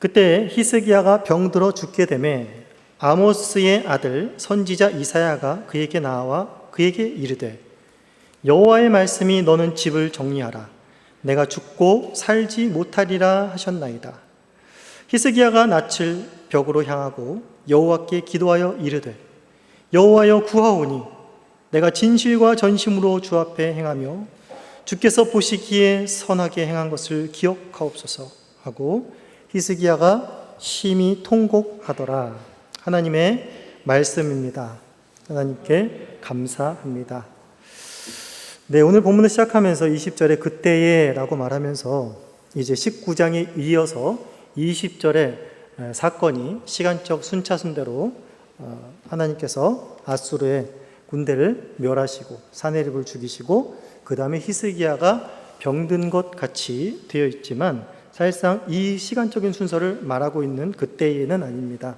그때 히스기야가 병들어 죽게 되매 아모스의 아들 선지자 이사야가 그에게 나와 그에게 이르되 여호와의 말씀이 너는 집을 정리하라. 내가 죽고 살지 못하리라 하셨나이다. 히스기야가 낯을 벽으로 향하고 여호와께 기도하여 이르되 여호와여 구하오니 내가 진실과 전심으로 주 앞에 행하며 주께서 보시기에 선하게 행한 것을 기억하옵소서 하고 히스기야가 심히 통곡하더라. 하나님의 말씀입니다. 하나님께 감사합니다. 네, 오늘 본문을 시작하면서 20절에 그때에 라고 말하면서 이제 19장에 이어서 20절에 사건이 시간적 순차순대로 하나님께서 아수르의 군대를 멸하시고 사네립을 죽이시고 그 다음에 히스기야가 병든 것 같이 되어 있지만 사실상 이 시간적인 순서를 말하고 있는 그때에는 아닙니다.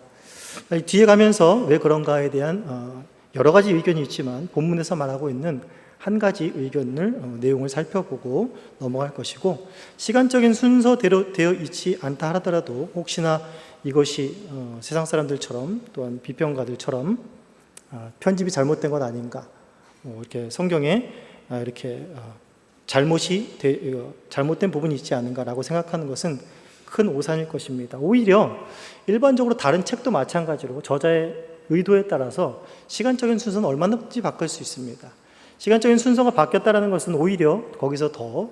뒤에 가면서 왜 그런가에 대한 여러 가지 의견이 있지만 본문에서 말하고 있는 한 가지 의견을 내용을 살펴보고 넘어갈 것이고 시간적인 순서대로 되어 있지 않다 하더라도 혹시나 이것이 세상 사람들처럼 또한 비평가들처럼 편집이 잘못된 건 아닌가 이렇게 성경에 이렇게 잘못된 부분이 있지 않은가라고 생각하는 것은 큰 오산일 것입니다. 오히려 일반적으로 다른 책도 마찬가지로 저자의 의도에 따라서 시간적인 순서는 얼마든지 바뀔 수 있습니다. 시간적인 순서가 바뀌었다는 것은 오히려 거기서 더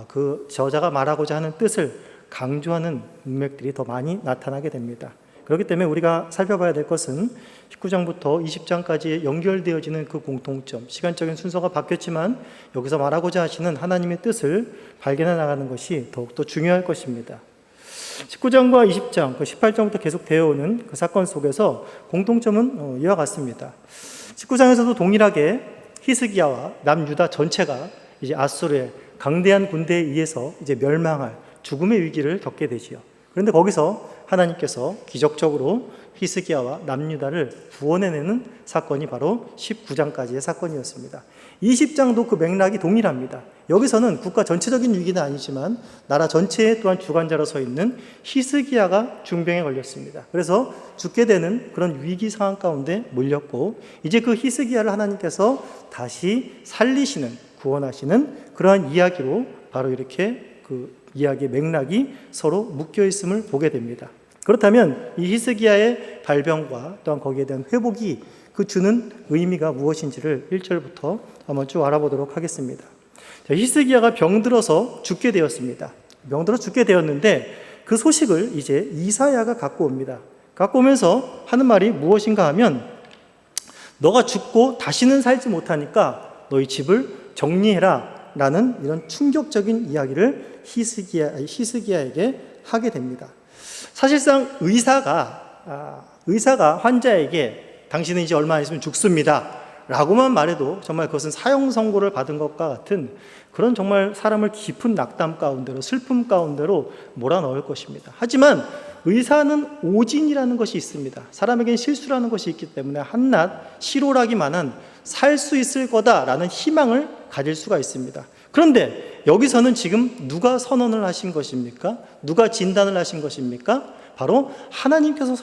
그 저자가 말하고자 하는 뜻을 강조하는 문맥들이 더 많이 나타나게 됩니다. 그렇기 때문에 우리가 살펴봐야 될 것은 19장부터 20장까지 연결되어지는 그 공통점, 시간적인 순서가 바뀌었지만 여기서 말하고자 하시는 하나님의 뜻을 발견해 나가는 것이 더욱더 중요할 것입니다. 19장과 20장, 그 18장부터 계속 되어오는 그 사건 속에서 공통점은 이와 같습니다. 19장에서도 동일하게 히스기야와 남유다 전체가 이제 아수르의 강대한 군대에 의해서 이제 멸망할 죽음의 위기를 겪게 되지요. 그런데 거기서 하나님께서 기적적으로 히스기야와 남유다를 구원해내는 사건이 바로 19장까지의 사건이었습니다. 20장도 그 맥락이 동일합니다. 여기서는 국가 전체적인 위기는 아니지만 나라 전체에 또한 주관자로 서 있는 히스기야가 중병에 걸렸습니다. 그래서 죽게 되는 그런 위기 상황 가운데 몰렸고 이제 그 히스기야를 하나님께서 다시 살리시는 구원하시는 그러한 이야기로 바로 이렇게 그 이야기의 맥락이 서로 묶여 있음을 보게 됩니다. 그렇다면 이 히스기야의 발병과 또한 거기에 대한 회복이 그 주는 의미가 무엇인지를 1절부터 한번 쭉 알아보도록 하겠습니다. 히스기야가 병들어서 죽게 되었습니다. 병들어 죽게 되었는데 그 소식을 이제 이사야가 갖고 옵니다. 갖고 오면서 하는 말이 무엇인가 하면 너가 죽고 다시는 살지 못하니까 너희 집을 정리해라 라는 이런 충격적인 이야기를 히스기야에게 하게 됩니다. 사실상 의사가 환자에게 당신은 이제 얼마 안 있으면 죽습니다 라고만 말해도 정말 그것은 사형 선고를 받은 것과 같은 그런 정말 사람을 깊은 낙담 가운데로 슬픔 가운데로 몰아넣을 것입니다. 하지만 의사는 오진이라는 것이 있습니다. 사람에겐 실수라는 것이 있기 때문에 한낱 실오라기만한 살 수 있을 거다라는 희망을 가질 수가 있습니다. 그런데 여기서는 지금 누가 선언을 하신 것입니까? 누가 진단을 하신 것입니까? 바로 하나님께서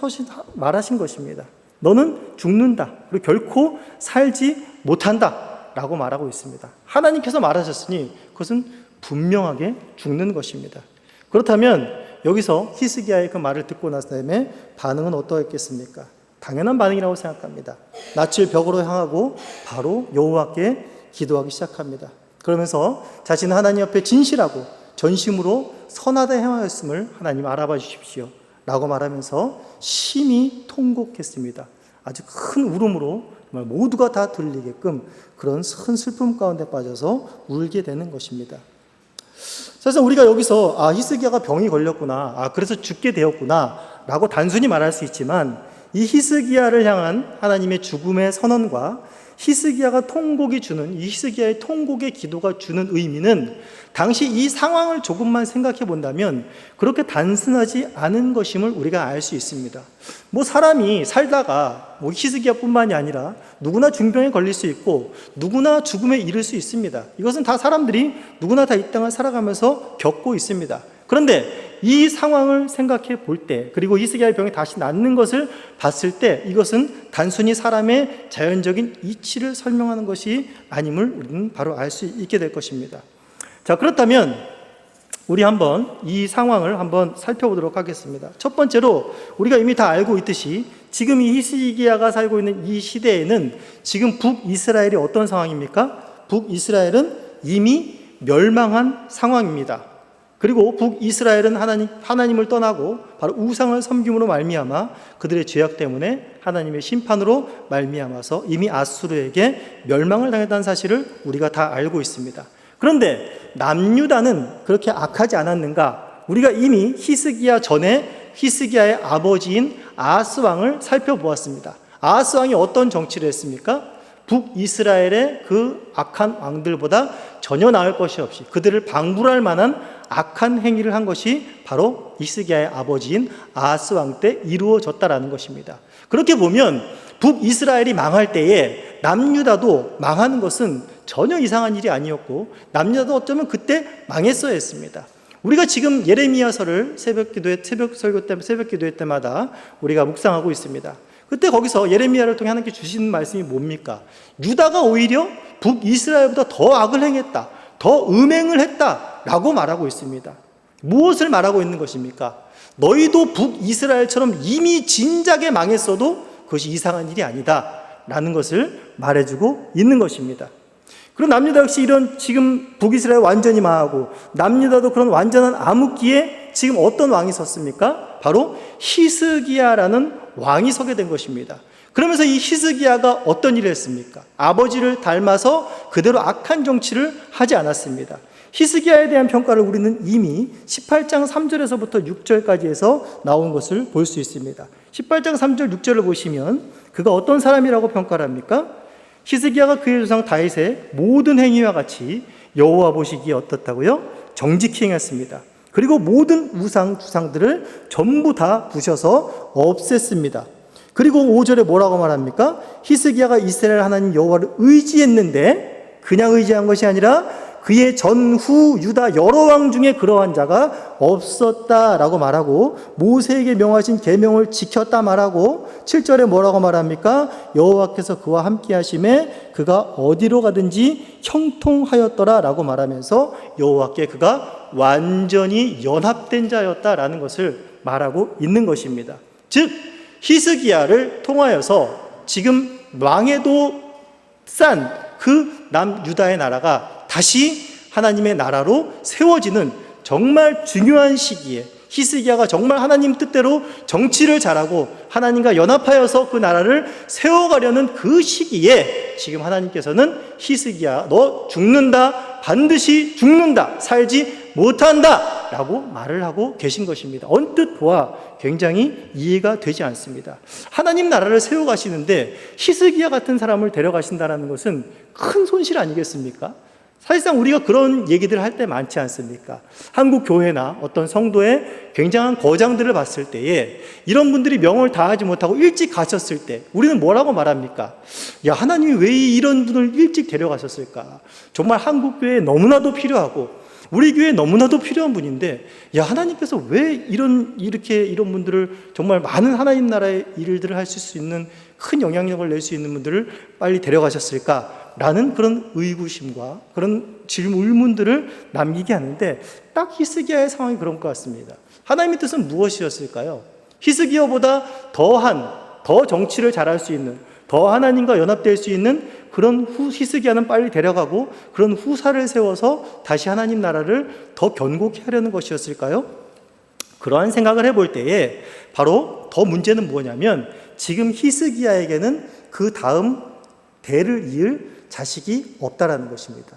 말하신 것입니다. 너는 죽는다. 그리고 결코 살지 못한다 라고 말하고 있습니다. 하나님께서 말하셨으니 그것은 분명하게 죽는 것입니다. 그렇다면 여기서 히스기야의 그 말을 듣고 나서 다음에 반응은 어떠했겠습니까? 당연한 반응이라고 생각합니다. 낯을 벽으로 향하고 바로 여호와께 기도하기 시작합니다. 그러면서 자신은 하나님 앞에 진실하고 전심으로 선하다 행하였음을 하나님 알아봐 주십시오 라고 말하면서 심히 통곡했습니다. 아주 큰 울음으로 정말 모두가 다 들리게끔 그런 큰 슬픔 가운데 빠져서 울게 되는 것입니다. 사실 우리가 여기서 히스기야가 병이 걸렸구나, 그래서 죽게 되었구나 라고 단순히 말할 수 있지만 이 히스기야를 향한 하나님의 죽음의 선언과 히스기야가 통곡이 주는 이 히스기야의 통곡의 기도가 주는 의미는 당시 이 상황을 조금만 생각해 본다면 그렇게 단순하지 않은 것임을 우리가 알 수 있습니다. 사람이 살다가 히스기야뿐만이 아니라 누구나 중병에 걸릴 수 있고 누구나 죽음에 이를 수 있습니다. 이것은 다 사람들이 누구나 다 이 땅을 살아가면서 겪고 있습니다. 그런데 이 상황을 생각해 볼 때, 그리고 히스기야의 병이 다시 낫는 것을 봤을 때 이것은 단순히 사람의 자연적인 이치를 설명하는 것이 아님을 우리는 바로 알 수 있게 될 것입니다. 자, 그렇다면 우리 한번 이 상황을 한번 살펴보도록 하겠습니다. 첫 번째로 우리가 이미 다 알고 있듯이 지금 이 히스기야가 살고 있는 이 시대에는 지금 북이스라엘이 어떤 상황입니까? 북이스라엘은 이미 멸망한 상황입니다. 그리고 북이스라엘은 하나님을 떠나고 바로 우상을 섬김으로 말미암아 그들의 죄악 때문에 하나님의 심판으로 말미암아서 이미 아수르에게 멸망을 당했다는 사실을 우리가 다 알고 있습니다. 그런데 남유다는 그렇게 악하지 않았는가? 우리가 이미 히스기야 전에 히스기야의 아버지인 아하스 왕을 살펴보았습니다. 아하스 왕이 어떤 정치를 했습니까? 북이스라엘의 그 악한 왕들보다 전혀 나을 것이 없이 그들을 방불할 만한 악한 행위를 한 것이 바로 히스기야의 아버지인 아하스 왕 때 이루어졌다라는 것입니다. 그렇게 보면 북이스라엘이 망할 때에 남유다도 망하는 것은 전혀 이상한 일이 아니었고 남유다도 어쩌면 그때 망했어야 했습니다. 우리가 지금 예레미야서를 새벽 기도회 때마다 우리가 묵상하고 있습니다. 그때 거기서 예레미야를 통해 하나님께 주시는 말씀이 뭡니까? 유다가 오히려 북이스라엘보다 더 악을 행했다, 더 음행을 했다라고 말하고 있습니다. 무엇을 말하고 있는 것입니까? 너희도 북이스라엘처럼 이미 진작에 망했어도 그것이 이상한 일이 아니다 라는 것을 말해주고 있는 것입니다. 그리고 남유다 역시 이런 지금 북이스라엘 완전히 망하고 남유다도 그런 완전한 암흑기에 지금 어떤 왕이 섰습니까? 바로 히스기야라는 왕이 서게 된 것입니다. 그러면서 이 히스기야가 어떤 일을 했습니까? 아버지를 닮아서 그대로 악한 정치를 하지 않았습니다. 히스기야에 대한 평가를 우리는 이미 18장 3절에서부터 6절까지 해서 나온 것을 볼 수 있습니다. 18장 3절 6절을 보시면 그가 어떤 사람이라고 평가를 합니까? 히스기야가 그의 조상 다윗의 모든 행위와 같이 여호와 보시기에 어떻다고요? 정직히 행했습니다. 그리고 모든 우상 주상들을 전부 다 부셔서 없앴습니다. 그리고 5절에 뭐라고 말합니까? 히스기야가 이스라엘 하나님 여호와를 의지했는데 그냥 의지한 것이 아니라 그의 전후 유다 여러 왕 중에 그러한 자가 없었다라고 말하고 모세에게 명하신 계명을 지켰다 말하고 7절에 뭐라고 말합니까? 여호와께서 그와 함께 하심에 그가 어디로 가든지 형통하였더라라고 말하면서 여호와께 그가 완전히 연합된 자였다라는 것을 말하고 있는 것입니다. 즉 히스기야를 통하여서 지금 망해도 싼 그 남유다의 나라가 다시 하나님의 나라로 세워지는 정말 중요한 시기에 히스기야가 정말 하나님 뜻대로 정치를 잘하고 하나님과 연합하여서 그 나라를 세워가려는 그 시기에 지금 하나님께서는 히스기야 너 죽는다, 반드시 죽는다, 살지 못한다 라고 말을 하고 계신 것입니다. 언뜻 보아 굉장히 이해가 되지 않습니다. 하나님 나라를 세워가시는데 히스기야 같은 사람을 데려가신다는 것은 큰 손실 아니겠습니까? 사실상 우리가 그런 얘기들을 할 때 많지 않습니까? 한국 교회나 어떤 성도의 굉장한 거장들을 봤을 때에 이런 분들이 명을 다하지 못하고 일찍 가셨을 때 우리는 뭐라고 말합니까? 야, 하나님이 왜 이런 분을 일찍 데려가셨을까? 정말 한국 교회에 너무나도 필요하고 우리 교회에 너무나도 필요한 분인데 야, 하나님께서 왜 이런 분들을 정말 많은 하나님 나라의 일들을 하실 수 있는 큰 영향력을 낼 수 있는 분들을 빨리 데려가셨을까? 라는 그런 의구심과 그런 의문들을 남기게 하는데 딱 히스기야의 상황이 그런 것 같습니다. 하나님의 뜻은 무엇이었을까요? 히스기야보다 더 정치를 잘할 수 있는, 더 하나님과 연합될 수 있는 그런 히스기야는 빨리 데려가고 그런 후사를 세워서 다시 하나님 나라를 더 견고히 하려는 것이었을까요? 그러한 생각을 해볼 때에 바로 더 문제는 뭐냐면 지금 히스기야에게는 그 다음 대를 이을 자식이 없다라는 것입니다.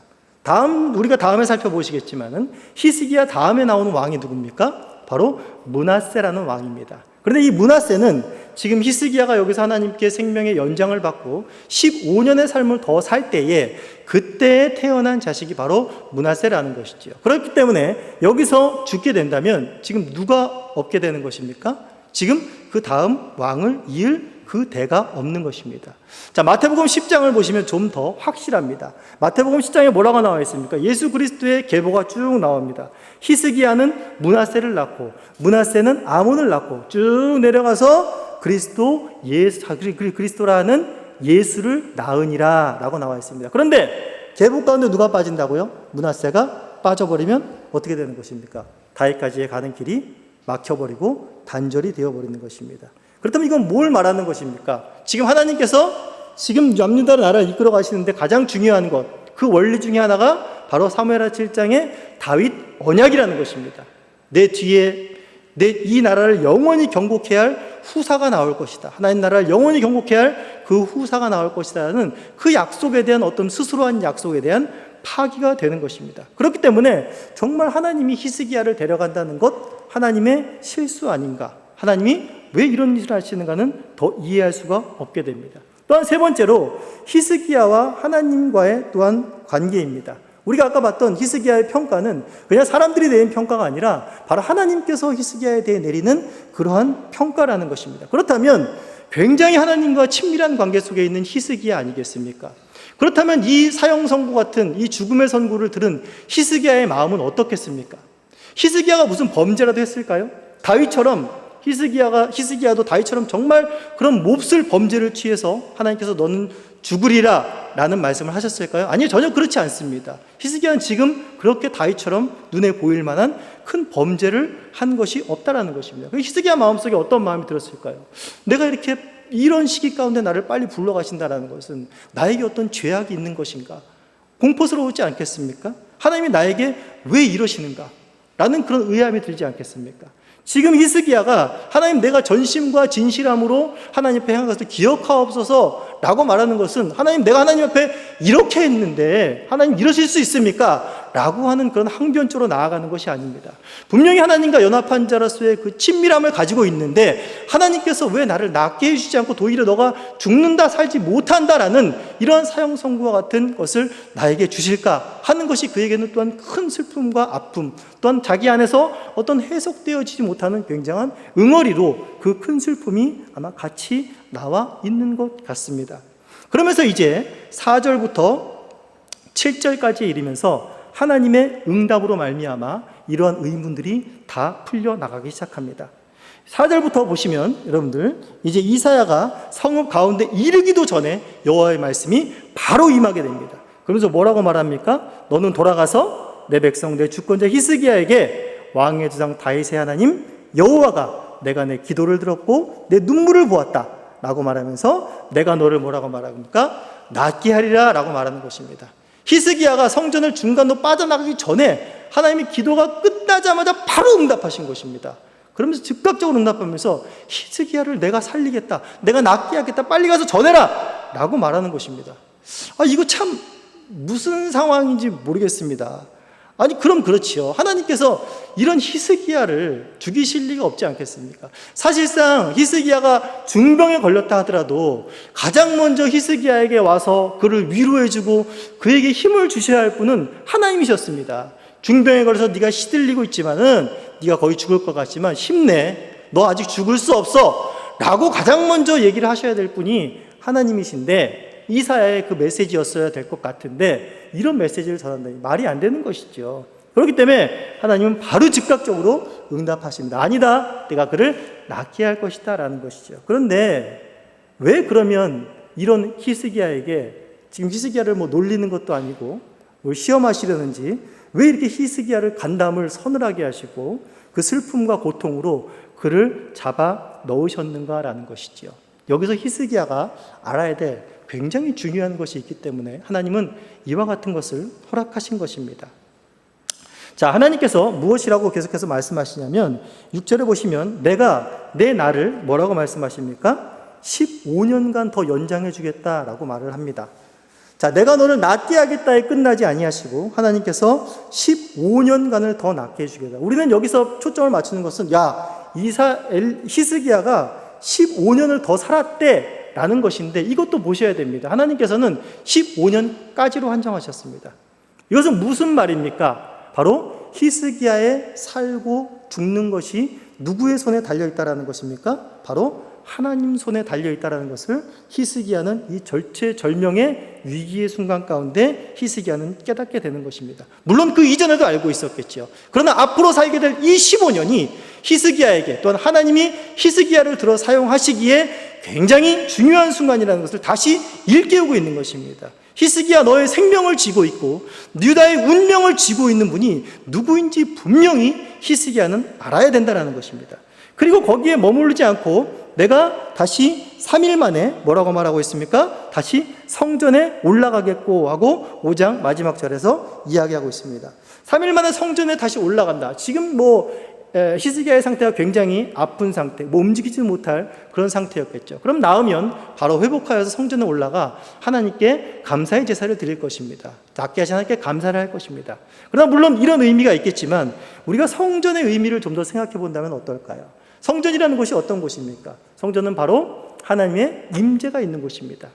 우리가 다음에 살펴보시겠지만은 히스기야 다음에 나오는 왕이 누굽니까? 바로 므낫세라는 왕입니다. 그런데 이 므낫세는 지금 히스기야가 여기서 하나님께 생명의 연장을 받고 15년의 삶을 더 살 때에 그때 태어난 자식이 바로 므낫세라는 것이지요. 그렇기 때문에 여기서 죽게 된다면 지금 누가 없게 되는 것입니까? 지금 그 다음 왕을 이을 그 대가 없는 것입니다. 자, 마태복음 10장을 보시면 좀 더 확실합니다. 마태복음 10장에 뭐라고 나와 있습니까? 예수 그리스도의 계보가 쭉 나옵니다. 히스기야는 므낫세를 낳고, 므낫세는 아몬을 낳고 쭉 내려가서 그리스도라는 예수를 낳으니라 라고 나와 있습니다. 그런데 계보 가운데 누가 빠진다고요? 므낫세가 빠져버리면 어떻게 되는 것입니까? 다윗까지의 가는 길이 막혀버리고 단절이 되어버리는 것입니다. 그렇다면 이건 뭘 말하는 것입니까? 지금 하나님께서 지금 남유다 나라를 이끌어 가시는데 가장 중요한 것, 그 원리 중에 하나가 바로 사무엘하 7장의 다윗 언약이라는 것입니다. 내 뒤에 이 나라를 영원히 경고케 할 후사가 나올 것이다. 하나님 나라를 영원히 경고케 할 그 후사가 나올 것이다라는 그 약속에 대한 어떤 스스로 한 약속에 대한 파기가 되는 것입니다. 그렇기 때문에 정말 하나님이 히스기야를 데려간다는 것, 하나님의 실수 아닌가? 하나님이 왜 이런 일을 하시는가는 더 이해할 수가 없게 됩니다. 또한 세 번째로 히스기야와 하나님과의 또한 관계입니다. 우리가 아까 봤던 히스기야의 평가는 그냥 사람들이 내린 평가가 아니라 바로 하나님께서 히스기야에 대해 내리는 그러한 평가라는 것입니다. 그렇다면 굉장히 하나님과 친밀한 관계 속에 있는 히스기야 아니겠습니까? 그렇다면 이 사형 선고 같은 이 죽음의 선고를 들은 히스기야의 마음은 어떻겠습니까? 히스기야가 무슨 범죄라도 했을까요? 다윗처럼 히스기야도 다윗처럼 정말 그런 몹쓸 범죄를 취해서 하나님께서 너는 죽으리라 라는 말씀을 하셨을까요? 아니요, 전혀 그렇지 않습니다. 히스기야는 지금 그렇게 다윗처럼 눈에 보일 만한 큰 범죄를 한 것이 없다라는 것입니다. 히스기야 마음속에 어떤 마음이 들었을까요? 내가 이렇게 이런 시기 가운데 나를 빨리 불러가신다라는 것은 나에게 어떤 죄악이 있는 것인가? 공포스러우지 않겠습니까? 하나님이 나에게 왜 이러시는가? 라는 그런 의아함이 들지 않겠습니까? 지금 히스기야가 하나님 내가 전심과 진실함으로 하나님 앞에 행한 것을 기억하옵소서 라고 말하는 것은 하나님 내가 하나님 앞에 이렇게 했는데 하나님 이러실 수 있습니까? 라고 하는 그런 항변조로 나아가는 것이 아닙니다. 분명히 하나님과 연합한 자로서의 그 친밀함을 가지고 있는데 하나님께서 왜 나를 낫게 해주지 않고 도리어 너가 죽는다 살지 못한다라는 이러한 사형 선고와 같은 것을 나에게 주실까 하는 것이 그에게는 또한 큰 슬픔과 아픔, 또한 자기 안에서 어떤 해석되어지지 못하는 굉장한 응어리로 그 큰 슬픔이 아마 같이 나와 있는 것 같습니다. 그러면서 이제 4절부터 7절까지 이르면서 하나님의 응답으로 말미암아 이러한 의문들이 다 풀려나가기 시작합니다. 4절부터 보시면 여러분들 이제 이사야가 성읍 가운데 이르기도 전에 여호와의 말씀이 바로 임하게 됩니다. 그러면서 뭐라고 말합니까? 너는 돌아가서 내 백성 내 주권자 히스기야에게 왕의 주상 다윗의 하나님 여호와가 내가 내 기도를 들었고 내 눈물을 보았다 라고 말하면서 내가 너를 뭐라고 말합니까? 낫게 하리라 라고 말하는 것입니다. 히스기야가 성전을 중간으로 빠져나가기 전에 하나님의 기도가 끝나자마자 바로 응답하신 것입니다. 그러면서 즉각적으로 응답하면서 히스기야를 내가 살리겠다, 내가 낫게 하겠다, 빨리 가서 전해라 라고 말하는 것입니다. 이거 참 무슨 상황인지 모르겠습니다. 아니 그럼 그렇지요. 하나님께서 이런 히스기야를 죽이실 리가 없지 않겠습니까? 사실상 히스기야가 중병에 걸렸다 하더라도 가장 먼저 히스기야에게 와서 그를 위로해주고 그에게 힘을 주셔야 할 분은 하나님이셨습니다. 중병에 걸려서 네가 시들리고 있지만은 네가 거의 죽을 것 같지만 힘내, 너 아직 죽을 수 없어 라고 가장 먼저 얘기를 하셔야 될 분이 하나님이신데 이사야의 그 메시지였어야 될 것 같은데 이런 메시지를 전한다니 말이 안 되는 것이죠. 그렇기 때문에 하나님은 바로 즉각적으로 응답하십니다. 아니다, 내가 그를 낫게 할 것이다 라는 것이죠. 그런데 왜 그러면 이런 히스기야에게 지금 히스기야를 놀리는 것도 아니고 시험하시려는지 왜 이렇게 히스기야를 간담을 서늘하게 하시고 그 슬픔과 고통으로 그를 잡아 넣으셨는가라는 것이지요. 여기서 히스기야가 알아야 될 굉장히 중요한 것이 있기 때문에 하나님은 이와 같은 것을 허락하신 것입니다. 자, 하나님께서 무엇이라고 계속해서 말씀하시냐면 6절에 보시면 내가 내 날을 뭐라고 말씀하십니까? 15년간 더 연장해 주겠다라고 말을 합니다. 자, 내가 너를 낫게 하겠다에 끝나지 아니하시고 하나님께서 15년간을 더 낫게 해주겠다. 우리는 여기서 초점을 맞추는 것은 히스기야가 15년을 더 살았대 라는 것인데 이것도 보셔야 됩니다. 하나님께서는 15년까지로 한정하셨습니다. 이것은 무슨 말입니까? 바로 히스기야의 살고 죽는 것이 누구의 손에 달려있다라는 것입니까? 바로 하나님 손에 달려있다는 것을 히스기야는 이 절체절명의 위기의 순간 가운데 히스기야는 깨닫게 되는 것입니다. 물론 그 이전에도 알고 있었겠죠. 그러나 앞으로 살게 될 이 15년이 히스기야에게, 또한 하나님이 히스기야를 들어 사용하시기에 굉장히 중요한 순간이라는 것을 다시 일깨우고 있는 것입니다. 히스기야, 너의 생명을 쥐고 있고 유다의 운명을 쥐고 있는 분이 누구인지 분명히 히스기야는 알아야 된다는 것입니다. 그리고 거기에 머무르지 않고 내가 다시 3일 만에 뭐라고 말하고 있습니까? 다시 성전에 올라가겠고 하고 5장 마지막 절에서 이야기하고 있습니다. 3일 만에 성전에 다시 올라간다. 지금 히스기야의 상태가 굉장히 아픈 상태, 움직이지 못할 그런 상태였겠죠. 그럼 나으면 바로 회복하여서 성전에 올라가 하나님께 감사의 제사를 드릴 것입니다. 낫게 하신 하나님께 감사를 할 것입니다. 그러나 물론 이런 의미가 있겠지만 우리가 성전의 의미를 좀 더 생각해 본다면 어떨까요? 성전이라는 곳이 어떤 곳입니까? 성전은 바로 하나님의 임재가 있는 곳입니다.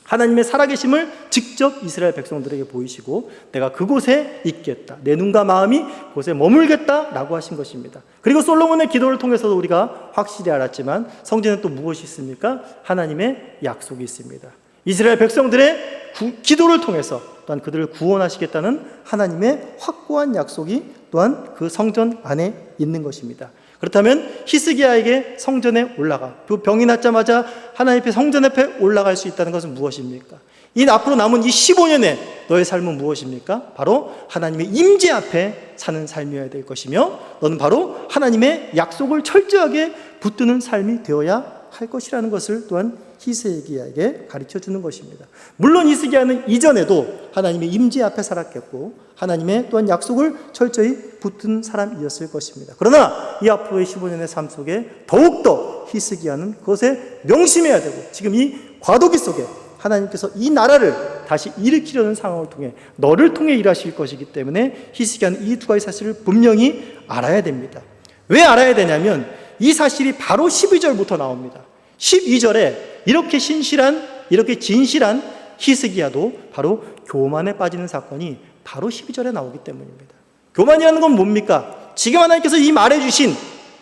하나님의 살아계심을 직접 이스라엘 백성들에게 보이시고 내가 그곳에 있겠다, 내 눈과 마음이 그곳에 머물겠다라고 하신 것입니다. 그리고 솔로몬의 기도를 통해서도 우리가 확실히 알았지만 성전에 또 무엇이 있습니까? 하나님의 약속이 있습니다. 이스라엘 백성들의 기도를 통해서 또한 그들을 구원하시겠다는 하나님의 확고한 약속이 또한 그 성전 안에 있는 것입니다. 그렇다면 히스기야에게 성전에 올라가, 그 병이 낫자마자 하나님 앞에 성전 앞에 올라갈 수 있다는 것은 무엇입니까? 이 앞으로 남은 이 15년에 너의 삶은 무엇입니까? 바로 하나님의 임재 앞에 사는 삶이어야 될 것이며 너는 바로 하나님의 약속을 철저하게 붙드는 삶이 되어야 할 것이라는 것을 또한 히스기야에게 가르쳐주는 것입니다. 물론 히스기야는 이전에도 하나님의 임재 앞에 살았겠고 하나님의 또한 약속을 철저히 붙든 사람이었을 것입니다. 그러나 이 앞으로의 15년의 삶 속에 더욱더 히스기야는 그것에 명심해야 되고 지금 이 과도기 속에 하나님께서 이 나라를 다시 일으키려는 상황을 통해 너를 통해 일하실 것이기 때문에 히스기야는 이 두 가지 사실을 분명히 알아야 됩니다. 왜 알아야 되냐면 이 사실이 바로 12절부터 나옵니다. 12절에 이렇게 신실한, 이렇게 진실한 히스기야도 바로 교만에 빠지는 사건이 바로 12절에 나오기 때문입니다. 교만이라는 건 뭡니까? 지금 하나님께서 이 말해주신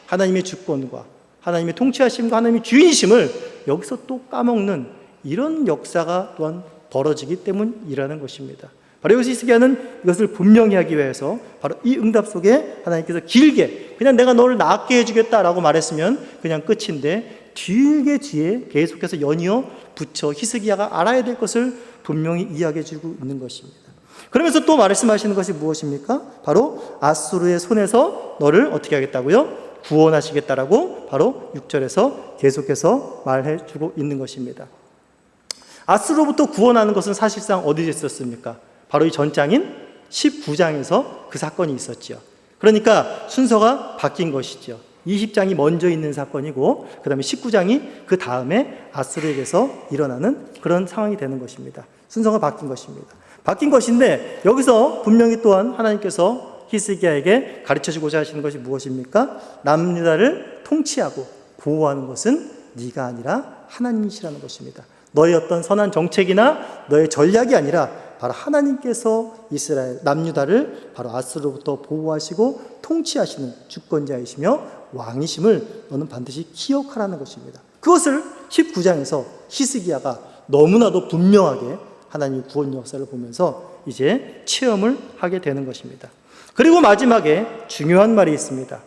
하나님의 주권과 하나님의 통치하심과 하나님의 주인심을 여기서 또 까먹는 이런 역사가 또한 벌어지기 때문이라는 것입니다. 바로 여기서 히스기야는 이것을 분명히 하기 위해서 바로 이 응답 속에 하나님께서 길게 그냥 내가 너를 낫게 해주겠다라고 말했으면 그냥 끝인데 뒤에 계속해서 연이어 붙여 히스기야가 알아야 될 것을 분명히 이야기해주고 있는 것입니다. 그러면서 또 말씀하시는 것이 무엇입니까? 바로 아수르의 손에서 너를 어떻게 하겠다고요? 구원하시겠다라고 바로 6절에서 계속해서 말해주고 있는 것입니다. 아수르로부터 구원하는 것은 사실상 어디에 있었습니까? 바로 이 전장인 19장에서 그 사건이 있었죠. 그러니까 순서가 바뀐 것이죠. 20장이 먼저 있는 사건이고 그 다음에 19장이 그 다음에 아수르에게서 일어나는 그런 상황이 되는 것입니다. 순서가 바뀐 것입니다. 바뀐 것인데 여기서 분명히 또한 하나님께서 히스기야에게 가르쳐주고자 하시는 것이 무엇입니까? 남유다를 통치하고 보호하는 것은 네가 아니라 하나님이시라는 것입니다. 너의 어떤 선한 정책이나 너의 전략이 아니라 바로 하나님께서 이스라엘 남유다를 바로 아수르로부터 보호하시고 통치하시는 주권자이시며 왕이심을 너는 반드시 기억하라는 것입니다. 그것을 19장에서 히스기야가 너무나도 분명하게 하나님의 구원 역사를 보면서 이제 체험을 하게 되는 것입니다. 그리고 마지막에 중요한 말이 있습니다.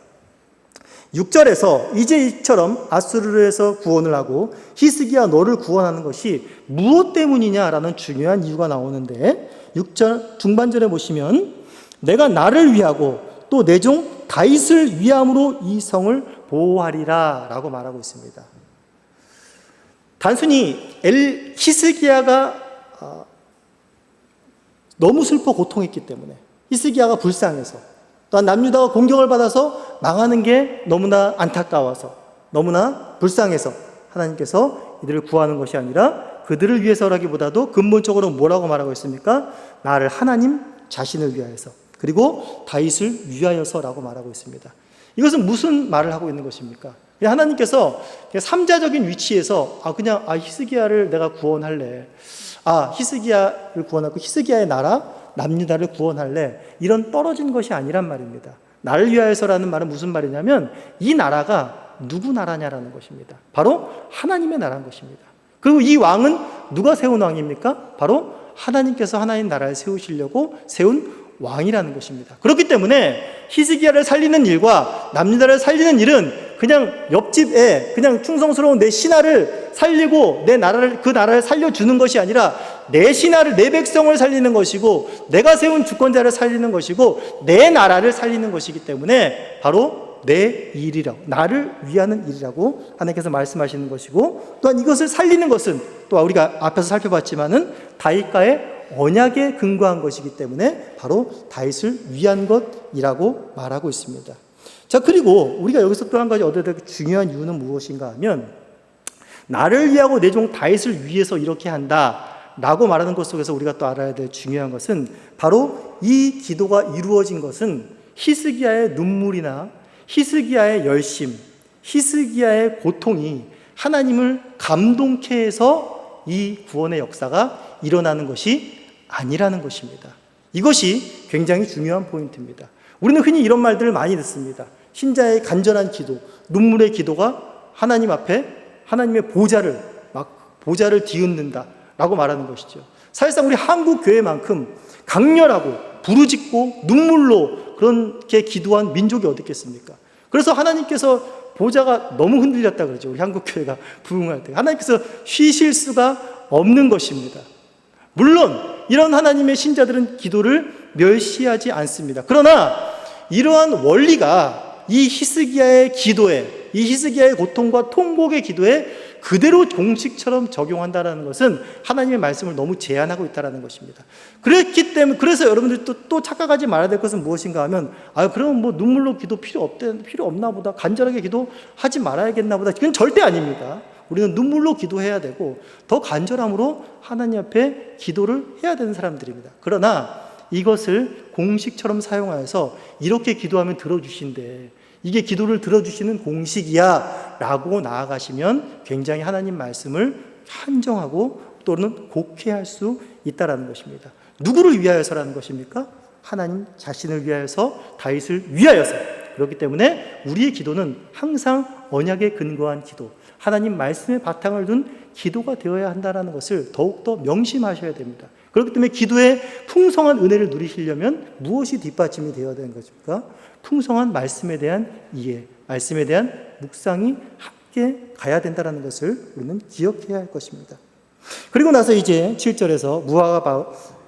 6절에서 이제 이처럼 아수르에서 구원을 하고 히스기야 너를 구원하는 것이 무엇 때문이냐라는 중요한 이유가 나오는데 6절 중반절에 보시면 내가 나를 위하고 또 내 종 다윗을 위함으로 이 성을 보호하리라 라고 말하고 있습니다. 단순히 히스기야가 너무 슬퍼 고통했기 때문에 히스기야가 불쌍해서 또한 남유다가 공격을 받아서 망하는 게 너무나 안타까워서 너무나 불쌍해서 하나님께서 이들을 구하는 것이 아니라 그들을 위해서라기보다도 근본적으로 뭐라고 말하고 있습니까? 나를 하나님 자신을 위하여서 그리고 다윗을 위하여서라고 말하고 있습니다. 이것은 무슨 말을 하고 있는 것입니까? 하나님께서 삼자적인 위치에서 그냥 히스기야를 내가 구원할래, 히스기야를 구원하고 히스기야의 나라 남유다를 구원할래, 이런 떨어진 것이 아니란 말입니다. 나를 위하여서라는 말은 무슨 말이냐면 이 나라가 누구 나라냐라는 것입니다. 바로 하나님의 나라인 것입니다. 그리고 이 왕은 누가 세운 왕입니까? 바로 하나님께서 하나님 나라를 세우시려고 세운 왕이라는 것입니다. 그렇기 때문에 히스기야를 살리는 일과 남유다를 살리는 일은 그냥 옆집에 그냥 충성스러운 내 신하를 살리고 내 나라를, 그 나라를 살려주는 것이 아니라 내 신하를, 내 백성을 살리는 것이고 내가 세운 주권자를 살리는 것이고 내 나라를 살리는 것이기 때문에 바로 내 일이라고, 나를 위하는 일이라고 하나님께서 말씀하시는 것이고, 또한 이것을 살리는 것은 또 우리가 앞에서 살펴봤지만은 다윗과의 언약에 근거한 것이기 때문에 바로 다윗을 위한 것이라고 말하고 있습니다. 자, 그리고 우리가 여기서 또 한 가지 얻어야 될 중요한 이유는 무엇인가 하면, 나를 위하고 내 종 다윗을 위해서 이렇게 한다 라고 말하는 것 속에서 우리가 또 알아야 될 중요한 것은, 바로 이 기도가 이루어진 것은 히스기야의 눈물이나 히스기야의 열심, 히스기야의 고통이 하나님을 감동케 해서 이 구원의 역사가 일어나는 것이 아니라는 것입니다. 이것이 굉장히 중요한 포인트입니다. 우리는 흔히 이런 말들을 많이 듣습니다. 신자의 간절한 기도, 눈물의 기도가 하나님 앞에 하나님의 보좌를 뒤흔든다 라고 말하는 것이죠. 사실상 우리 한국 교회만큼 강렬하고 부르짖고 눈물로 그렇게 기도한 민족이 어디 있겠습니까? 그래서 하나님께서 보좌가 너무 흔들렸다 그러죠. 우리 한국 교회가 부흥할 때 하나님께서 쉬실 수가 없는 것입니다. 물론 이런 하나님의 신자들은 기도를 멸시하지 않습니다. 그러나 이러한 원리가 이 히스기야의 기도에, 이 히스기야의 고통과 통곡의 기도에 그대로 공식처럼 적용한다는 것은 하나님의 말씀을 너무 제한하고 있다는 것입니다. 그렇기 때문에, 그래서 여러분들이 또 착각하지 말아야 될 것은 무엇인가 하면, 그럼 뭐 눈물로 기도 필요 없나 보다, 간절하게 기도하지 말아야겠나 보다. 그건 절대 아닙니다. 우리는 눈물로 기도해야 되고 더 간절함으로 하나님 앞에 기도를 해야 되는 사람들입니다. 그러나 이것을 공식처럼 사용하여서 이렇게 기도하면 들어주신대, 이게 기도를 들어주시는 공식이야 라고 나아가시면 굉장히 하나님 말씀을 한정하고 또는 곡해할 수 있다는 것입니다. 누구를 위하여서라는 것입니까? 하나님 자신을 위하여서, 다윗을 위하여서. 그렇기 때문에 우리의 기도는 항상 언약에 근거한 기도, 하나님 말씀의 바탕을 둔 기도가 되어야 한다는 것을 더욱더 명심하셔야 됩니다. 그렇기 때문에 기도의 풍성한 은혜를 누리시려면 무엇이 뒷받침이 되어야 되는 것입니까? 풍성한 말씀에 대한 이해, 말씀에 대한 묵상이 함께 가야 된다는 것을 우리는 기억해야 할 것입니다. 그리고 나서 이제 7절에서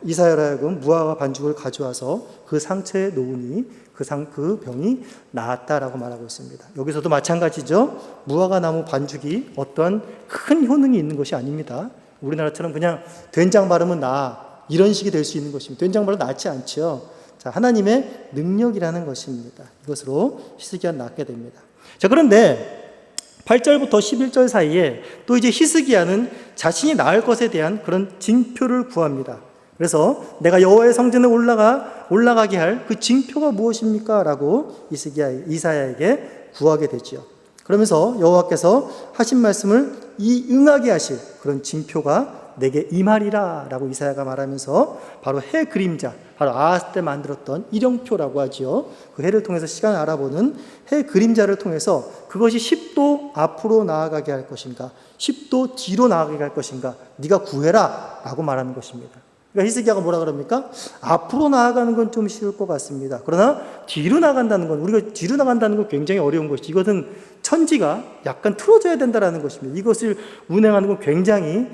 이사야로 하여금 무화과 반죽을 가져와서 그 상처에 놓으니 그 병이 나았다라고 말하고 있습니다. 여기서도 마찬가지죠. 무화과 나무 반죽이 어떠한 큰 효능이 있는 것이 아닙니다. 우리나라처럼 그냥 된장 바르면 나아, 이런 식이 될 수 있는 것입니다. 된장 바르면 낫지 않죠. 자, 하나님의 능력이라는 것입니다. 이것으로 히스기야는 낫게 됩니다. 자, 그런데 8절부터 11절 사이에 또 이제 히스기야는 자신이 나을 것에 대한 그런 징표를 구합니다. 그래서 내가 여호와의 성전에 올라가게 할 그 징표가 무엇입니까? 라고 이사야에게 구하게 되지요. 그러면서 여호와께서 하신 말씀을 응하게 하실 그런 징표가 내게 임하리라 라고 이사야가 말하면서 바로 해 그림자, 바로 아하스 때 만들었던 일영표라고 하지요. 그 해를 통해서 시간을 알아보는 해 그림자를 통해서 그것이 10도 앞으로 나아가게 할 것인가, 10도 뒤로 나아가게 할 것인가, 네가 구해라 라고 말하는 것입니다. 그러니까 히스기야가 뭐라 그럽니까? 앞으로 나아가는 건 좀 쉬울 것 같습니다. 그러나 뒤로 나간다는 건, 우리가 뒤로 나간다는 건 굉장히 어려운 것이, 이것은 천지가 약간 틀어져야 된다는 것입니다. 이것을 운행하는 건 굉장히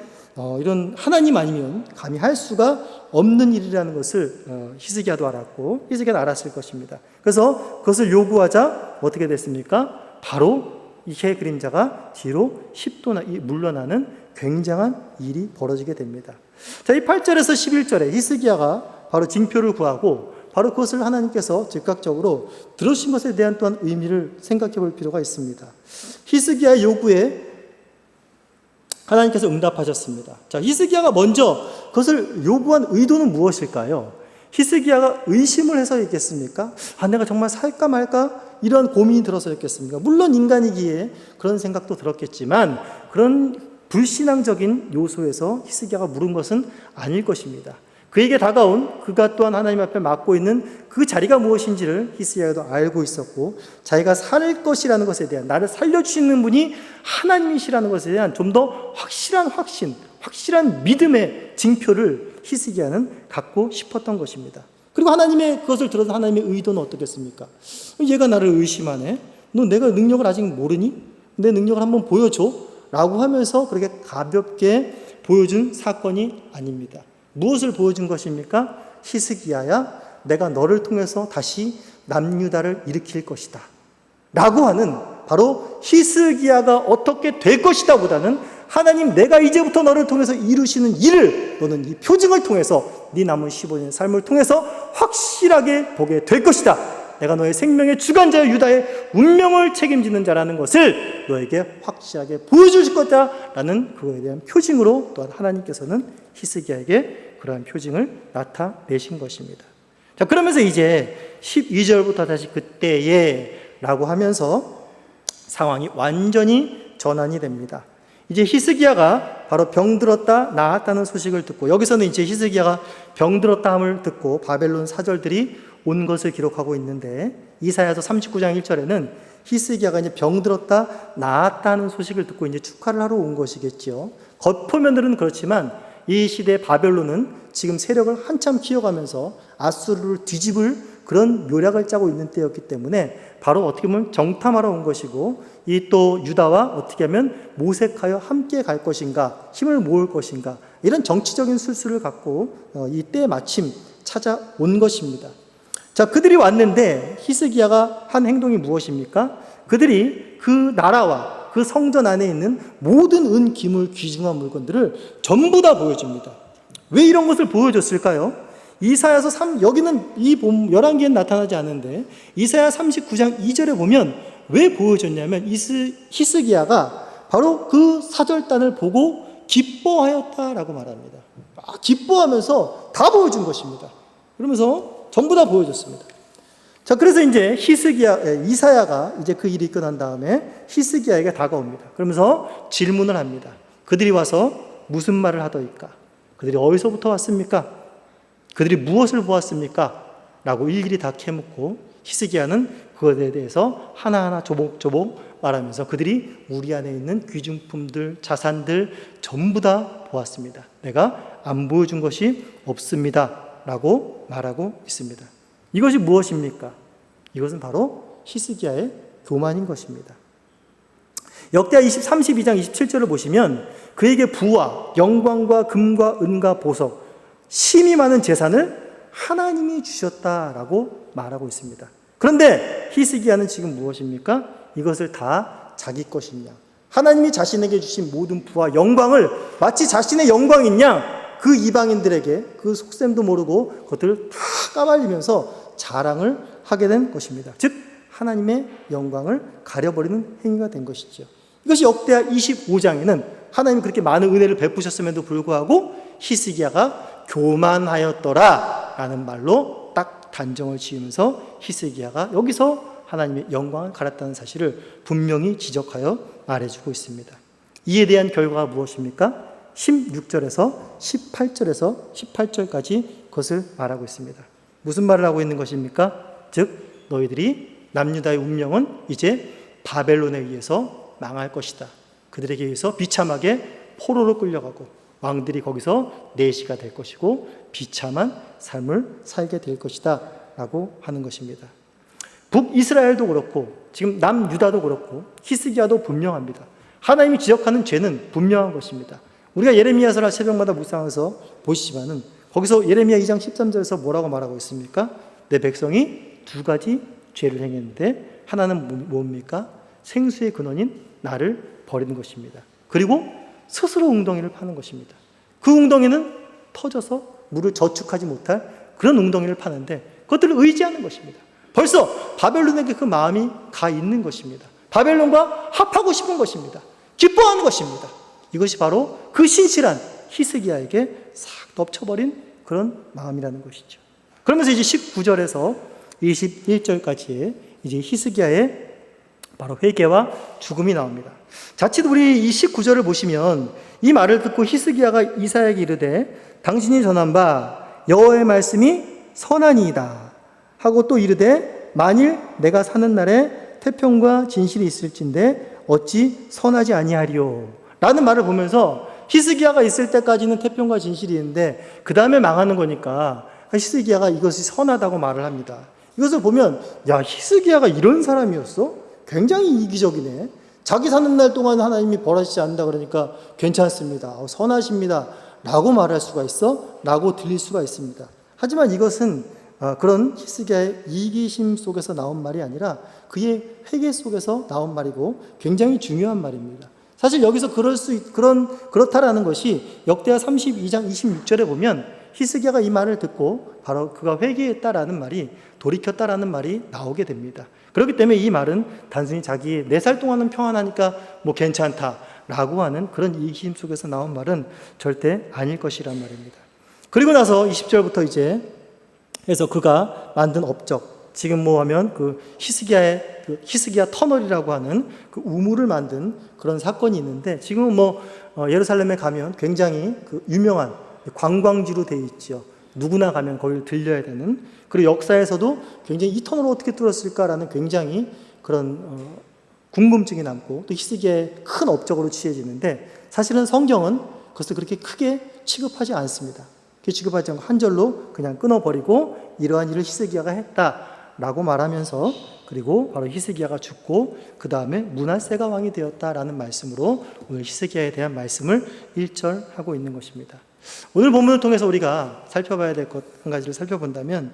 이런 하나님 아니면 감히 할 수가 없는 일이라는 것을 히스기야도 알았고 히스기야는 알았을 것입니다. 그래서 그것을 요구하자 어떻게 됐습니까? 바로 이 해 그림자가 뒤로 10도 물러나는 굉장한 일이 벌어지게 됩니다. 자, 이 8절에서 11절에 히스기야가 바로 징표를 구하고 바로 그것을 하나님께서 즉각적으로 들으신 것에 대한 또한 의미를 생각해 볼 필요가 있습니다. 히스기야의 요구에 하나님께서 응답하셨습니다. 자, 히스기야가 먼저 그것을 요구한 의도는 무엇일까요? 히스기야가 의심을 해서였겠습니까? 내가 정말 살까 말까? 이런 고민이 들어서였겠습니까? 물론 인간이기에 그런 생각도 들었겠지만 그런 불신앙적인 요소에서 히스기야가 물은 것은 아닐 것입니다. 그에게 다가온 그가 또한 하나님 앞에 맡고 있는 그 자리가 무엇인지를 히스기야도 알고 있었고, 자기가 살 것이라는 것에 대한, 나를 살려주시는 분이 하나님이시라는 것에 대한 좀 더 확실한 확신, 확실한 믿음의 징표를 히스기야는 갖고 싶었던 것입니다. 그리고 하나님의 그것을 들어서 하나님의 의도는 어떻겠습니까? 얘가 나를 의심하네. 너 내가 능력을 아직 모르니? 내 능력을 한번 보여줘 라고 하면서 그렇게 가볍게 보여준 사건이 아닙니다. 무엇을 보여준 것입니까? 히스기야야, 내가 너를 통해서 다시 남유다를 일으킬 것이다 라고 하는, 바로 히스기야가 어떻게 될 것이다 보다는 하나님, 내가 이제부터 너를 통해서 이루시는 일을 너는 이 표징을 통해서, 네 남은 15년의 삶을 통해서 확실하게 보게 될 것이다. 내가 너의 생명의 주관자여 유다의 운명을 책임지는 자라는 것을 너에게 확실하게 보여주실 거다라는 그거에 대한 표징으로 또한 하나님께서는 히스기야에게 그러한 표징을 나타내신 것입니다. 자, 그러면서 이제 12절부터 다시 그때에 라고 하면서 상황이 완전히 전환이 됩니다. 이제 히스기야가 바로 병들었다 나았다는 소식을 듣고, 여기서는 이제 히스기야가 병들었다 함을 듣고 바벨론 사절들이 온 것을 기록하고 있는데, 이사야서 39장 1절에는 히스기야가 이제 병들었다 나았다는 소식을 듣고 이제 축하를 하러 온 것이겠죠. 겉포면들은 그렇지만 이 시대 바벨론은 지금 세력을 한참 키워가면서 아수르를 뒤집을 그런 묘략을 짜고 있는 때였기 때문에 바로 어떻게 보면 정탐하러 온 것이고, 이 또 유다와 어떻게 하면 모색하여 함께 갈 것인가, 힘을 모을 것인가, 이런 정치적인 술수를 갖고 이때 마침 찾아온 것입니다. 자, 그들이 왔는데 히스기야가 한 행동이 무엇입니까? 그들이 그 나라와 그 성전 안에 있는 모든 은, 기물, 귀중한 물건들을 전부 다 보여줍니다. 왜 이런 것을 보여줬을까요? 이사야서 3, 여기는 이 11개는 나타나지 않는데 이사야 39장 2절에 보면 왜 보여줬냐면, 히스기야가 바로 그 사절단을 보고 기뻐하였다라고 말합니다. 기뻐하면서 다 보여준 것입니다. 그러면서 전부 다 보여줬습니다. 자, 그래서 이제 이사야가 이제 그 일이 끝난 다음에 히스기야에게 다가옵니다. 그러면서 질문을 합니다. 그들이 와서 무슨 말을 하더이까? 그들이 어디서부터 왔습니까? 그들이 무엇을 보았습니까? 라고 일일이 다 캐묻고, 히스기야는 그것에 대해서 하나하나 조목조목 말하면서 그들이 우리 안에 있는 귀중품들, 자산들 전부 다 보았습니다. 내가 안 보여준 것이 없습니다 라고 말하고 있습니다. 이것이 무엇입니까? 이것은 바로 히스기야의 교만인 것입니다. 역대하 32장 27절을 보시면 그에게 부와 영광과 금과 은과 보석, 심이 많은 재산을 하나님이 주셨다라고 말하고 있습니다. 그런데 히스기야는 지금 무엇입니까? 이것을 다 자기 것이냐, 하나님이 자신에게 주신 모든 부와 영광을 마치 자신의 영광인 양 그 이방인들에게 그 속셈도 모르고 그것들을 다 까발리면서 자랑을 하게 된 것입니다. 즉 하나님의 영광을 가려버리는 행위가 된 것이죠. 이것이 역대하 25장에는 하나님이 그렇게 많은 은혜를 베푸셨음에도 불구하고 히스기야가 교만하였더라 라는 말로 딱 단정을 지으면서 히스기야가 여기서 하나님의 영광을 가렸다는 사실을 분명히 지적하여 말해주고 있습니다. 이에 대한 결과가 무엇입니까? 16절에서 18절까지 그것을 말하고 있습니다. 무슨 말을 하고 있는 것입니까? 즉 너희들이 남유다의 운명은 이제 바벨론에 의해서 망할 것이다. 그들에게 의해서 비참하게 포로로 끌려가고 왕들이 거기서 내시가 될 것이고 비참한 삶을 살게 될 것이다 라고 하는 것입니다. 북이스라엘도 그렇고 지금 남유다도 그렇고 히스기야도 분명합니다. 하나님이 지적하는 죄는 분명한 것입니다. 우리가 예레미야서를 새벽마다 묵상해서 보시지만은 거기서 예레미야 2장 13절에서 뭐라고 말하고 있습니까? 내 백성이 두 가지 죄를 행했는데 하나는 뭡니까? 생수의 근원인 나를 버리는 것입니다. 그리고 스스로 웅덩이를 파는 것입니다. 그 웅덩이는 터져서 물을 저축하지 못할 그런 웅덩이를 파는데 그것들을 의지하는 것입니다. 벌써 바벨론에게 그 마음이 가 있는 것입니다. 바벨론과 합하고 싶은 것입니다. 기뻐하는 것입니다. 이것이 바로 그 신실한 히스기야에게 싹 덮쳐버린 그런 마음이라는 것이죠. 그러면서 이제 19절에서 21절까지의 이제 히스기야의 바로 회개와 죽음이 나옵니다. 자칫 우리 이 19절을 보시면 이 말을 듣고 히스기야가 이사야에게 이르되 당신이 전한 바 여호와의 말씀이 선하니이다 하고 또 이르되 만일 내가 사는 날에 태평과 진실이 있을진데 어찌 선하지 아니하리요 라는 말을 보면서 히스기야가 있을 때까지는 태평과 진실이 있는데 그 다음에 망하는 거니까 히스기야가 이것이 선하다고 말을 합니다. 이것을 보면 야, 히스기야가 이런 사람이었어? 굉장히 이기적이네. 자기 사는 날 동안 하나님이 벌하시지 않는다 그러니까 괜찮습니다. 선하십니다. 라고 말할 수가 있어? 라고 들릴 수가 있습니다. 하지만 이것은 그런 히스기야의 이기심 속에서 나온 말이 아니라 그의 회개 속에서 나온 말이고 굉장히 중요한 말입니다. 사실 여기서 그렇다라는 것이 역대하 32장 26절에 보면 히스기야가 이 말을 듣고 바로 그가 회개했다라는 말이 돌이켰다라는 말이 나오게 됩니다. 그렇기 때문에 이 말은 단순히 자기 4살 동안은 평안하니까 뭐 괜찮다라고 하는 그런 이기심 속에서 나온 말은 절대 아닐 것이란 말입니다. 그리고 나서 20절부터 이제 해서 그가 만든 업적, 지금 뭐 하면 그 히스기야 터널이라고 하는 그 우물을 만든 그런 사건이 있는데 지금은 뭐 예루살렘에 가면 굉장히 그 유명한 관광지로 되어 있죠. 누구나 가면 거기를 들려야 되는. 그리고 역사에서도 굉장히 이 터널을 어떻게 뚫었을까라는 굉장히 그런 궁금증이 남고 또 히스기야의 큰 업적으로 취해지는데 사실은 성경은 그것을 그렇게 크게 취급하지 않습니다. 취급하지 않고 한 절로 그냥 끊어버리고 이러한 일을 히스기야가 했다라고 말하면서 그리고 바로 히스기야가 죽고 그 다음에 므낫세가 왕이 되었다라는 말씀으로 오늘 히스기야에 대한 말씀을 1절 하고 있는 것입니다. 오늘 본문을 통해서 우리가 살펴봐야 될 것 한 가지를 살펴본다면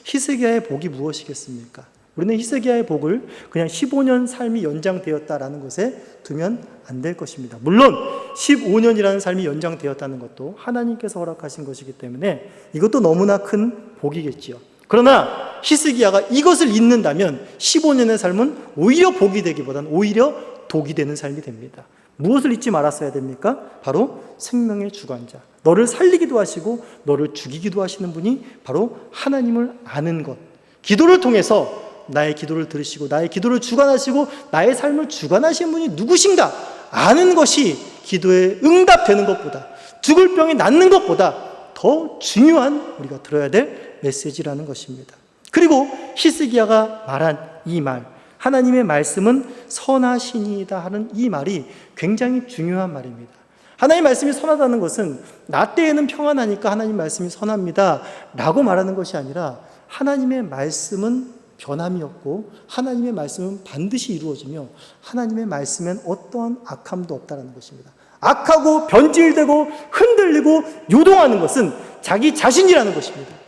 히스기야의 복이 무엇이겠습니까? 우리는 히스기야의 복을 그냥 15년 삶이 연장되었다라는 것에 두면 안 될 것입니다. 물론 15년이라는 삶이 연장되었다는 것도 하나님께서 허락하신 것이기 때문에 이것도 너무나 큰 복이겠지요. 그러나 히스기야가 이것을 잊는다면 15년의 삶은 오히려 복이 되기보다는 오히려 독이 되는 삶이 됩니다. 무엇을 잊지 말았어야 됩니까? 바로 생명의 주관자, 너를 살리기도 하시고 너를 죽이기도 하시는 분이 바로 하나님을 아는 것. 기도를 통해서 나의 기도를 들으시고 나의 기도를 주관하시고 나의 삶을 주관하시는 분이 누구신가 아는 것이 기도에 응답되는 것보다, 죽을 병이 낫는 것보다 더 중요한 우리가 들어야 될 메시지라는 것입니다. 그리고 히스기야가 말한 이 말, 하나님의 말씀은 선하시니이다 하는 이 말이 굉장히 중요한 말입니다. 하나님의 말씀이 선하다는 것은 나 때에는 평안하니까 하나님 말씀이 선합니다 라고 말하는 것이 아니라 하나님의 말씀은 변함이 없고 하나님의 말씀은 반드시 이루어지며 하나님의 말씀엔 어떠한 악함도 없다는 것입니다. 악하고 변질되고 흔들리고 요동하는 것은 자기 자신이라는 것입니다.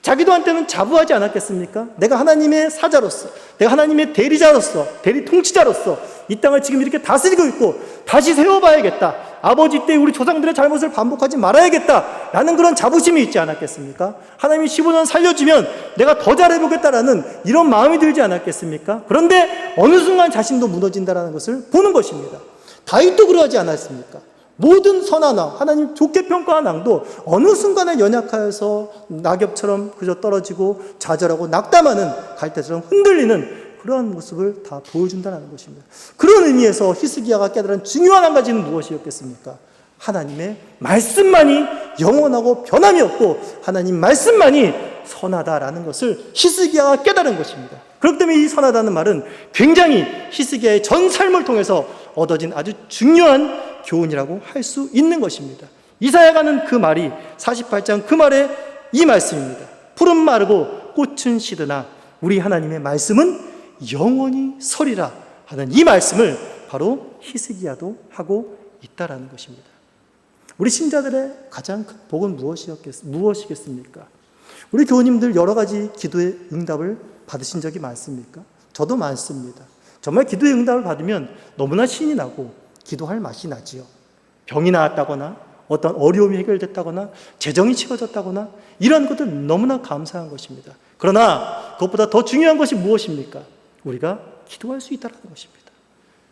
자기도 한때는 자부하지 않았겠습니까? 내가 하나님의 사자로서, 내가 하나님의 대리자로서, 대리 통치자로서 이 땅을 지금 이렇게 다스리고 있고 다시 세워봐야겠다. 아버지 때 우리 조상들의 잘못을 반복하지 말아야겠다 라는 그런 자부심이 있지 않았겠습니까? 하나님이 15년 살려주면 내가 더 잘해보겠다라는 이런 마음이 들지 않았겠습니까? 그런데 어느 순간 자신도 무너진다는 것을 보는 것입니다. 다윗도 그러하지 않았습니까? 모든 선한 왕, 하나님 좋게 평가한 왕도 어느 순간에 연약하여서 낙엽처럼 그저 떨어지고 좌절하고 낙담하는 갈대처럼 흔들리는 그러한 모습을 다 보여준다는 것입니다. 그런 의미에서 히스기야가 깨달은 중요한 한 가지는 무엇이었겠습니까? 하나님의 말씀만이 영원하고 변함이 없고 하나님 말씀만이 선하다라는 것을 히스기야가 깨달은 것입니다. 그렇기 때문에 이 선하다는 말은 굉장히 히스기야의 전 삶을 통해서 얻어진 아주 중요한 교훈이라고 할 수 있는 것입니다. 이사야가는 그 말이 48장 그 말에 이 말씀입니다. 푸른 마르고 꽃은 시드나 우리 하나님의 말씀은 영원히 서리라 하는 이 말씀을 바로 히스기야도 하고 있다라는 것입니다. 우리 신자들의 가장 큰 복은 무엇이겠습니까? 우리 교우님들 여러 가지 기도의 응답을 받으신 적이 많습니까? 저도 많습니다. 정말 기도의 응답을 받으면 너무나 신이 나고 기도할 맛이 나지요. 병이 나았다거나 어떤 어려움이 해결됐다거나 재정이 치워졌다거나 이런 것들 너무나 감사한 것입니다. 그러나 그것보다 더 중요한 것이 무엇입니까? 우리가 기도할 수 있다는 것입니다.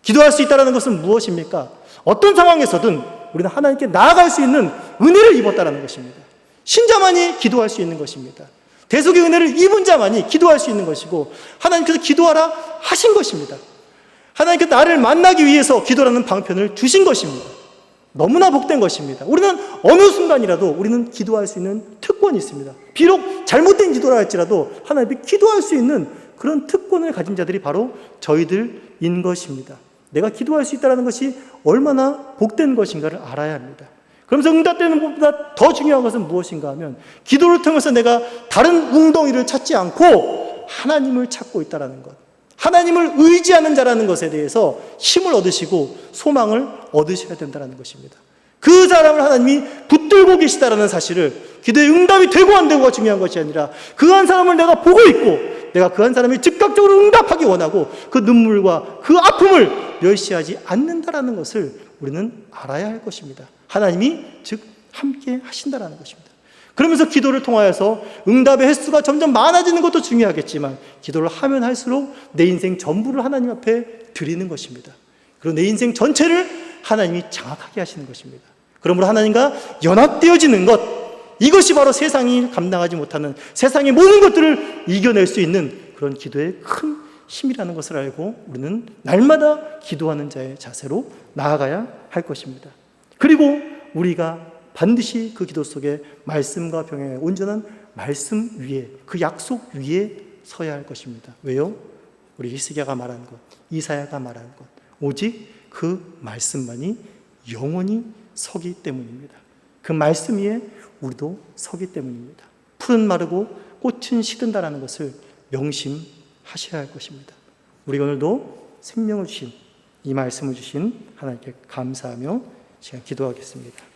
기도할 수 있다는 것은 무엇입니까? 어떤 상황에서든 우리는 하나님께 나아갈 수 있는 은혜를 입었다는 것입니다. 신자만이 기도할 수 있는 것입니다. 대속의 은혜를 입은 자만이 기도할 수 있는 것이고 하나님께서 기도하라 하신 것입니다. 하나님께서 나를 만나기 위해서 기도라는 방편을 주신 것입니다. 너무나 복된 것입니다. 우리는 어느 순간이라도 우리는 기도할 수 있는 특권이 있습니다. 비록 잘못된 기도라 할지라도 하나님께 기도할 수 있는 그런 특권을 가진 자들이 바로 저희들인 것입니다. 내가 기도할 수 있다는 것이 얼마나 복된 것인가를 알아야 합니다. 그러면서 응답되는 것보다 더 중요한 것은 무엇인가 하면 기도를 통해서 내가 다른 웅덩이를 찾지 않고 하나님을 찾고 있다는 것, 하나님을 의지하는 자라는 것에 대해서 힘을 얻으시고 소망을 얻으셔야 된다는 것입니다. 그 사람을 하나님이 붙들고 계시다는 사실을, 기도의 응답이 되고 안 되고가 중요한 것이 아니라 그 한 사람을 내가 보고 있고 내가 그 한 사람이 즉각적으로 응답하기 원하고 그 눈물과 그 아픔을 멸시하지 않는다라는 것을 우리는 알아야 할 것입니다. 하나님이 즉 함께 하신다라는 것입니다. 그러면서 기도를 통하여서 응답의 횟수가 점점 많아지는 것도 중요하겠지만 기도를 하면 할수록 내 인생 전부를 하나님 앞에 드리는 것입니다. 그리고 내 인생 전체를 하나님이 장악하게 하시는 것입니다. 그러므로 하나님과 연합되어지는 것, 이것이 바로 세상이 감당하지 못하는 세상의 모든 것들을 이겨낼 수 있는 그런 기도의 큰 힘이라는 것을 알고 우리는 날마다 기도하는 자의 자세로 나아가야 할 것입니다. 그리고 우리가 반드시 그 기도 속에 말씀과 병행의 온전한 말씀 위에, 그 약속 위에 서야 할 것입니다. 왜요? 우리 히스기야가 말한 것, 이사야가 말한 것, 오직 그 말씀만이 영원히 서기 때문입니다. 그 말씀 위에 우리도 서기 때문입니다. 풀은 마르고 꽃은 시든다라는 것을 명심하셔야 할 것입니다. 우리 오늘도 생명을 주신, 이 말씀을 주신 하나님께 감사하며 제가 기도하겠습니다.